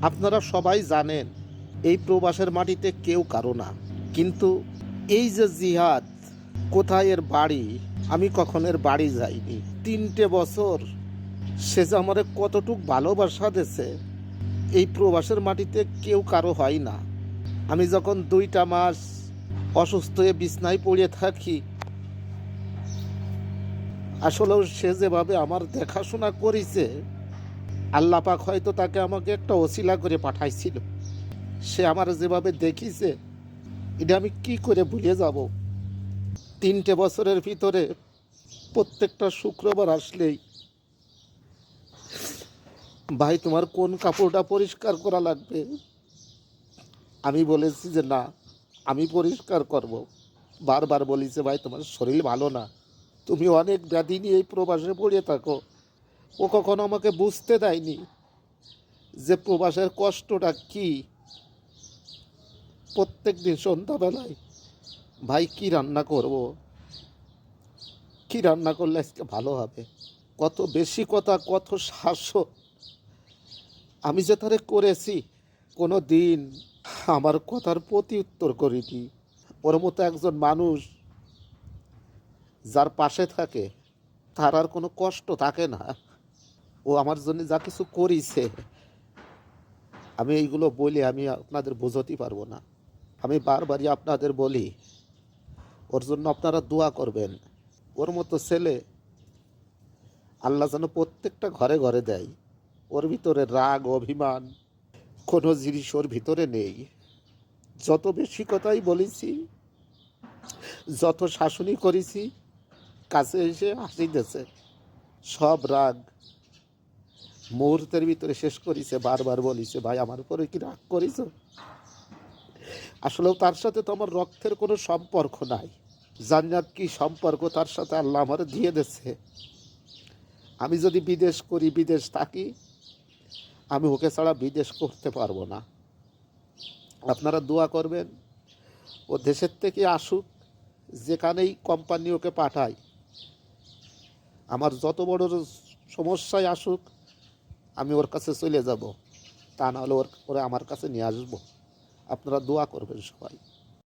আপনারা সবাই জানেন এই প্রবাসের মাটিতে কেউ কারো না, কিন্তু এই যে জিহাদ, কোথায় এর বাড়ি? আমি কখন এর বাড়ি যাইনি। 3টে বছর সে যে আমারে কতটুক ভালোবাসা দিয়েছে, এই প্রবাসের মাটিতে কেউ কারো হয় না। আমি যখন 2টা মাস অসুস্থ হয়ে বিছনায় পড়ে থাকি, আসলেও সে যেভাবে আমার দেখাশোনা করেছে, আল্লাহ পাক হয়তো তাকে আমাকে একটা ওসিলা করে পাঠাইছিল। সে আমার যেভাবে দেখিছে, এটা আমি কি করে ভুলে যাব? 3টে বছরের ভিতরে প্রত্যেকটা শুক্রবার আসলেই, ভাই তোমার কোন কাপড়টা পরিষ্কার করা লাগবে? আমি বলেছি যে না, আমি পরিষ্কার করব। বারবার বলিছে ভাই তোমার শরীর ভালো না, তুমি অনেক ব্যাধি নিয়ে এই প্রবাসে পড়ে থাকো। ও কখনো আমাকে বুঝতে দেয়নি যে প্রবাসের কষ্টটা কি। প্রত্যেক দিন সন্ধ্যাবেলায়, ভাই কি রান্না করব, কি রান্না করলে আজকে ভালো হবে, কত বেশি কথা, কত শাসক আমি যে তারে করেছি। কোনো দিন আমার কথার প্রতি উত্তর করিনি। ওর মতো একজন মানুষ যার পাশে থাকে, তার আর কোনো কষ্ট থাকে না। ও আমার জন্য যা কিছু করিছে, আমি এইগুলো বলি আমি আপনাদের বোঝাতে পারবো না। আমি বারবারই আপনাদের বলি, ওর জন্য আপনারা দোয়া করবেন। ওর মতো ছেলে আল্লাহ যেন প্রত্যেকটা ঘরে ঘরে দেয়। ওর ভিতরে রাগ অভিমান কোনো জিনিস ওর ভিতরে নেই। যত বেশি কথাই বলেছি, যত শাসনই করেছি, কাছে এসে হাসি দিয়েছে। সব রাগ মুহূর্তের ভিতরে শেষ করেছে। বারবার বলিছে ভাই আমার উপরে কি রাগ করেছ? আসলেও তার সাথে তো আমার রক্তের কোনো সম্পর্ক নাই। জান্নাত কি সম্পর্ক তার সাথে আল্লাহ আমার দিয়ে দিয়েছে। আমি যদি বিদেশ করি, বিদেশ থাকি, আমি ওকে ছাড়া বিদেশ করতে পারবো না। আপনারা দোয়া করবেন, ও দেশের থেকে আসুক, যেখানেই কোম্পানি ওকে পাঠায়, আমার যত বড় সমস্যায় আসুক, আমি ওর কাছে চলে যাব। তা নাহলে ওরা আমার কাছে নিয়ে আসবো। আপনারা দোয়া করবেন সবাই।